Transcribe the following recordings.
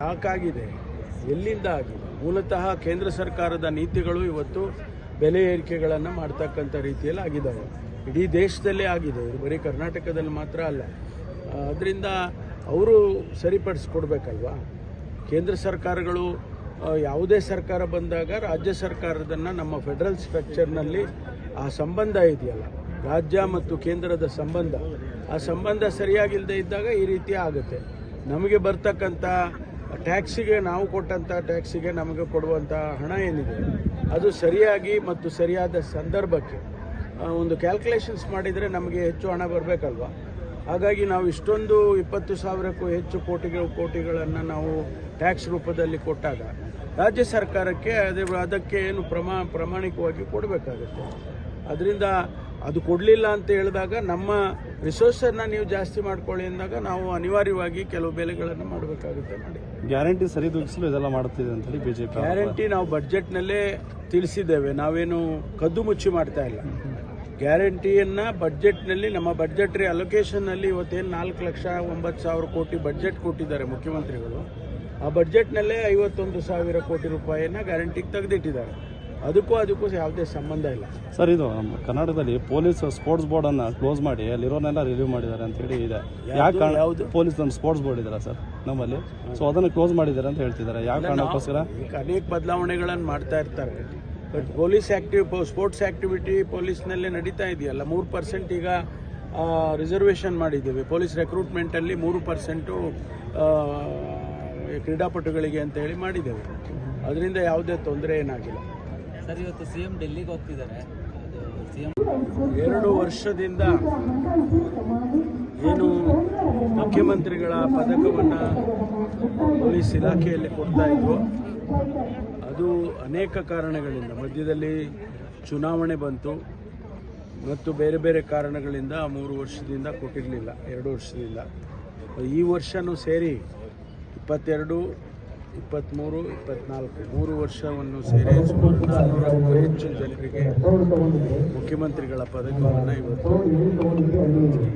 ಯಾಕಾಗಿದೆ, ಎಲ್ಲಿಂದ ಆಗಿದೆ? ಮೂಲತಃ ಕೇಂದ್ರ ಸರ್ಕಾರದ ನೀತಿಗಳು ಇವತ್ತು ಬೆಲೆ ಏರಿಕೆಗಳನ್ನು ಮಾಡ್ತಕ್ಕಂಥ ರೀತಿಯಲ್ಲಿ ಆಗಿದ್ದಾವೆ. ಇಡೀ ದೇಶದಲ್ಲೇ ಆಗಿದೆ, ಇದು ಬರೀ ಕರ್ನಾಟಕದಲ್ಲಿ ಮಾತ್ರ ಅಲ್ಲ. ಅದರಿಂದ ಅವರು ಸರಿಪಡಿಸ್ಕೊಡ್ಬೇಕಲ್ವಾ? ಕೇಂದ್ರ ಸರ್ಕಾರಗಳು ಯಾವುದೇ ಸರ್ಕಾರ ಬಂದಾಗ ರಾಜ್ಯ ಸರ್ಕಾರದನ್ನು ನಮ್ಮ ಫೆಡರಲ್ ಸ್ಟ್ರಕ್ಚರ್ನಲ್ಲಿ ಆ ಸಂಬಂಧ ಇದೆಯಲ್ಲ, ರಾಜ್ಯ ಮತ್ತು ಕೇಂದ್ರದ ಸಂಬಂಧ, ಆ ಸಂಬಂಧ ಸರಿಯಾಗಿಲ್ಲದೆ ಇದ್ದಾಗ ಈ ರೀತಿ ಆಗುತ್ತೆ. ನಮಗೆ ಬರ್ತಕ್ಕಂಥ ಟ್ಯಾಕ್ಸಿಗೆ, ನಾವು ಕೊಟ್ಟಂಥ ಟ್ಯಾಕ್ಸಿಗೆ ನಮಗೆ ಕೊಡುವಂಥ ಹಣ ಏನಿದೆ ಅದು ಸರಿಯಾಗಿ ಮತ್ತು ಸರಿಯಾದ ಸಂದರ್ಭಕ್ಕೆ ಒಂದು ಕ್ಯಾಲ್ಕುಲೇಷನ್ಸ್ ಮಾಡಿದರೆ ನಮಗೆ ಹೆಚ್ಚು ಹಣ ಬರಬೇಕಲ್ವ? ಹಾಗಾಗಿ ನಾವು ಇಷ್ಟೊಂದು 20,000ಕ್ಕೂ ಹೆಚ್ಚು ಕೋಟಿಗಳನ್ನು ನಾವು ಟ್ಯಾಕ್ಸ್ ರೂಪದಲ್ಲಿ ಕೊಟ್ಟಾಗ ರಾಜ್ಯ ಸರ್ಕಾರಕ್ಕೆ ಅದಕ್ಕೆ ಏನು ಪ್ರಾಮಾಣಿಕವಾಗಿ ಕೊಡಬೇಕಾಗುತ್ತೆ. ಅದರಿಂದ ಅದು ಕೊಡಲಿಲ್ಲ ಅಂತ ಹೇಳಿದಾಗ ನಮ್ಮ ರಿಸೋರ್ಸನ್ನು ನೀವು ಜಾಸ್ತಿ ಮಾಡ್ಕೊಳ್ಳಿ ಅಂದಾಗ ನಾವು ಅನಿವಾರ್ಯವಾಗಿ ಕೆಲವು ಬೆಲೆಗಳನ್ನು ಮಾಡಬೇಕಾಗುತ್ತೆ. ಮಾಡಿ ಗ್ಯಾರಂಟಿ ಸರಿದೂಗಿಸಲು ಇದೆಲ್ಲ ಮಾಡುತ್ತಿದೆ ಅಂತೇಳಿ ಬಿಜೆಪಿ ಗ್ಯಾರಂಟಿ ನಾವು ಬಡ್ಜೆಟ್ನಲ್ಲೇ ತಿಳಿಸಿದ್ದೇವೆ, ನಾವೇನು ಕದ್ದು ಮುಚ್ಚಿ ಮಾಡ್ತಾ ಇಲ್ಲ. ಗ್ಯಾರಂಟಿಯನ್ನು ಬಡ್ಜೆಟ್ನಲ್ಲಿ, ನಮ್ಮ ಬಡ್ಜೆಟ್ರಿ ಅಲೊಕೇಶನ್ನಲ್ಲಿ ಇವತ್ತೇನು 4,09,000 ಕೋಟಿ ಬಡ್ಜೆಟ್ ಕೊಟ್ಟಿದ್ದಾರೆ ಮುಖ್ಯಮಂತ್ರಿಗಳು. ಆ ಬಡ್ಜೆಟ್ನಲ್ಲೇ 51,000 ಕೋಟಿ ರೂಪಾಯಿಯನ್ನು ಗ್ಯಾರಂಟಿಗೆ ತೆಗೆದಿಟ್ಟಿದ್ದಾರೆ. ಅದಕ್ಕೂ ಯಾವುದೇ ಸಂಬಂಧ ಇಲ್ಲ ಸರ್. ಇದು ಕರ್ನಾಟಕದಲ್ಲಿ ಪೊಲೀಸ್ ಸ್ಪೋರ್ಟ್ಸ್ ಬೋರ್ಡ್ ಅನ್ನ ಕ್ಲೋಸ್ ಮಾಡಿ ಅಲ್ಲಿರೋನೆಲ್ಲ ರಿಲೀವ್ ಮಾಡಿದ್ದಾರೆ ಅಂತ ಹೇಳಿ ಇದೆ. ಯಾವುದು ಪೊಲೀಸ್ ಒಂದು ಸ್ಪೋರ್ಟ್ಸ್ ಬೋರ್ಡ್ ಇದೆಯಲ್ಲ ಸರ್ ನಮ್ಮಲ್ಲಿ, ಸೊ ಅದನ್ನು ಕ್ಲೋಸ್ ಮಾಡಿದ್ದಾರೆ ಅಂತ ಹೇಳ್ತಿದ್ದಾರೆ. ಯಾವ ಕಾರಣಕ್ಕೋಸ್ಕರ? ಅನೇಕ ಬದಲಾವಣೆಗಳನ್ನು ಮಾಡ್ತಾ ಇರ್ತಾರೆ. ಬಟ್ ಸ್ಪೋರ್ಟ್ಸ್ ಆಕ್ಟಿವಿಟಿ ಪೊಲೀಸ್ನಲ್ಲೇ ನಡೀತಾ ಇದೆಯಲ್ಲ. 3% ಈಗ ರಿಸರ್ವೇಷನ್ ಮಾಡಿದ್ದೇವೆ ಪೊಲೀಸ್ ರೆಕ್ರೂಟ್ಮೆಂಟಲ್ಲಿ. 3% ಕ್ರೀಡಾಪಟುಗಳಿಗೆ ಅಂತ ಹೇಳಿ ಮಾಡಿದ್ದೇವೆ. ಅದರಿಂದ ಯಾವುದೇ ತೊಂದರೆ ಏನಾಗಿಲ್ಲ. ಸರ್, ಇವತ್ತು ಸಿಎಂ ಡೆಲ್ಲಿಗೆ ಹೋಗ್ತಿದ್ದಾರೆ. 2 ವರ್ಷದಿಂದ ಏನು ಮುಖ್ಯಮಂತ್ರಿಗಳ ಪದಕವನ್ನು ಪೊಲೀಸ್ ಇಲಾಖೆಯಲ್ಲಿ ಕೊಡ್ತಾ ಇದ್ವು, ಅದು ಅನೇಕ ಕಾರಣಗಳಿಂದ, ಮಧ್ಯದಲ್ಲಿ ಚುನಾವಣೆ ಬಂತು ಮತ್ತು ಬೇರೆ ಬೇರೆ ಕಾರಣಗಳಿಂದ 3 ವರ್ಷದಿಂದ ಕೊಟ್ಟಿರಲಿಲ್ಲ. 2 ವರ್ಷದಿಂದ. ಈ ವರ್ಷವೂ ಸೇರಿ 22, 23, 24 3 ವರ್ಷವನ್ನು ಸೇರಿ ಸುಮಾರು 400ಕ್ಕೂ ಹೆಚ್ಚು ಜನರಿಗೆ ಮುಖ್ಯಮಂತ್ರಿಗಳ ಪದಕವನ್ನು ಇವತ್ತು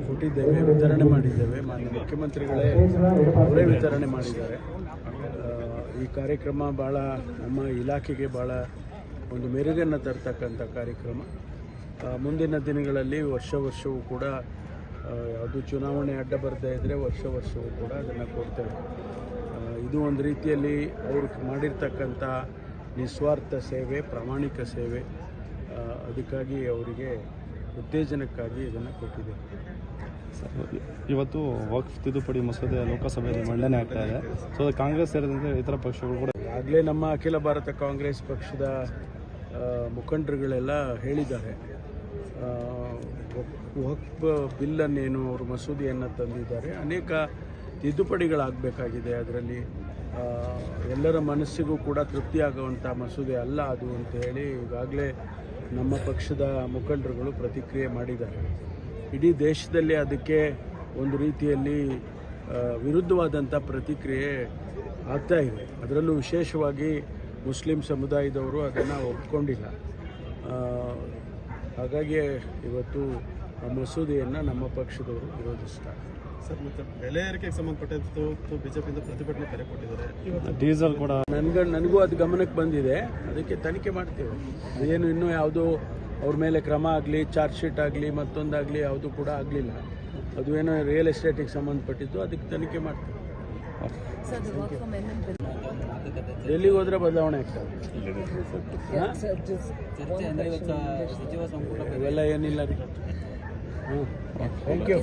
ಕೊಟ್ಟಿದ್ದೇವೆ, ವಿತರಣೆ ಮಾಡಿದ್ದೇವೆ. ಮಾನ್ಯ ಮುಖ್ಯಮಂತ್ರಿಗಳೇ ಅವರೇ ವಿತರಣೆ ಮಾಡಿದ್ದಾರೆ. ಈ ಕಾರ್ಯಕ್ರಮ ಭಾಳ ನಮ್ಮ ಇಲಾಖೆಗೆ ಭಾಳ ಒಂದು ಮೆರುಗನ್ನು ತರ್ತಕ್ಕಂಥ ಕಾರ್ಯಕ್ರಮ. ಮುಂದಿನ ದಿನಗಳಲ್ಲಿ ವರ್ಷವೂ ಕೂಡ ಯಾವುದು ಚುನಾವಣೆ ಅಡ್ಡ ಬರ್ತಾ ಇದ್ದರೆ ವರ್ಷವೂ ಕೂಡ ಅದನ್ನು ಕೊಡ್ತೇವೆ. ಇದು ಒಂದು ರೀತಿಯಲ್ಲಿ ಅವರು ಮಾಡಿರ್ತಕ್ಕಂಥ ನಿಸ್ವಾರ್ಥ ಸೇವೆ, ಪ್ರಾಮಾಣಿಕ ಸೇವೆ. ಅದಕ್ಕಾಗಿ ಅವರಿಗೆ ಉತ್ತೇಜನಕ್ಕಾಗಿ ಇದನ್ನು ಕೊಟ್ಟಿದೆ. ಇವತ್ತು ವಕ್ಫ್ ತಿದ್ದುಪಡಿ ಮಸೂದೆ ಲೋಕಸಭೆಯಲ್ಲಿ ಮಂಡನೆ ಆಗ್ತಾ ಇದೆ. ಸೊ ಕಾಂಗ್ರೆಸ್ ಸೇರಿದಂತೆ ಇತರ ಪಕ್ಷಗಳು ಕೂಡ ಆಗಲೇ ನಮ್ಮ ಅಖಿಲ ಭಾರತ ಕಾಂಗ್ರೆಸ್ ಪಕ್ಷದ ಮುಖಂಡರುಗಳೆಲ್ಲ ಹೇಳಿದ್ದಾರೆ. ವಕ್ಫ್ ಬಿಲ್ಲನ್ನೇನು ಅವರು ಮಸೂದೆಯನ್ನು ತಂದಿದ್ದಾರೆ, ಅನೇಕ ತಿದ್ದುಪಡಿಗಳಾಗಬೇಕಾಗಿದೆ. ಅದರಲ್ಲಿ ಎಲ್ಲರ ಮನಸ್ಸಿಗೂ ಕೂಡ ತೃಪ್ತಿಯಾಗುವಂಥ ಮಸೂದೆ ಅಲ್ಲ ಅದು ಅಂತ ಹೇಳಿ ಈಗಾಗಲೇ ನಮ್ಮ ಪಕ್ಷದ ಮುಖಂಡರುಗಳು ಪ್ರತಿಕ್ರಿಯೆ ಮಾಡಿದ್ದಾರೆ. ಇಡೀ ದೇಶದಲ್ಲಿ ಅದಕ್ಕೆ ಒಂದು ರೀತಿಯಲ್ಲಿ ವಿರುದ್ಧವಾದಂಥ ಪ್ರತಿಕ್ರಿಯೆ ಆಗ್ತಾ ಇದೆ. ಅದರಲ್ಲೂ ವಿಶೇಷವಾಗಿ ಮುಸ್ಲಿಂ ಸಮುದಾಯದವರು ಅದನ್ನು ಒಪ್ಕೊಂಡಿಲ್ಲ. ಹಾಗಾಗಿ ಇವತ್ತು ಆ ಮಸೂದೆಯನ್ನು ನಮ್ಮ ಪಕ್ಷದವರು ವಿರೋಧಿಸ್ತಾರೆ. ಸರ್, ಮತ್ತೆ ಬೆಲೆ ಏರಿಕೆಗೆ ಸಂಬಂಧಪಟ್ಟಂತೆ ಬಿಜೆಪಿಯಿಂದ ಪ್ರತಿಭಟನೆ ಕರೆ ಕೊಟ್ಟಿದ್ದಾರೆ. ಡೀಸೆಲ್ ಕೂಡ ನನಗೂ ಅದು ಗಮನಕ್ಕೆ ಬಂದಿದೆ. ಅದಕ್ಕೆ ತನಿಖೆ ಮಾಡ್ತೇವೆ. ಅದೇನು ಇನ್ನೂ ಯಾವುದೂ ಅವ್ರ ಮೇಲೆ ಕ್ರಮ ಆಗಲಿ, ಚಾರ್ಜ್ ಶೀಟ್ ಆಗಲಿ, ಮತ್ತೊಂದಾಗಲಿ ಯಾವುದೂ ಕೂಡ ಆಗಲಿಲ್ಲ. ಅದು ಏನೋ ರಿಯಲ್ ಎಸ್ಟೇಟಿಗೆ ಸಂಬಂಧಪಟ್ಟಿದ್ದು, ಅದಕ್ಕೆ ತನಿಖೆ ಮಾಡ್ತೇವೆ. ಡೆಲ್ಲಿಗೆ ಹೋದರೆ ಬದಲಾವಣೆ ಆಗ್ತದೆ. ಇವೆಲ್ಲ ಏನಿಲ್ಲ. Thank you.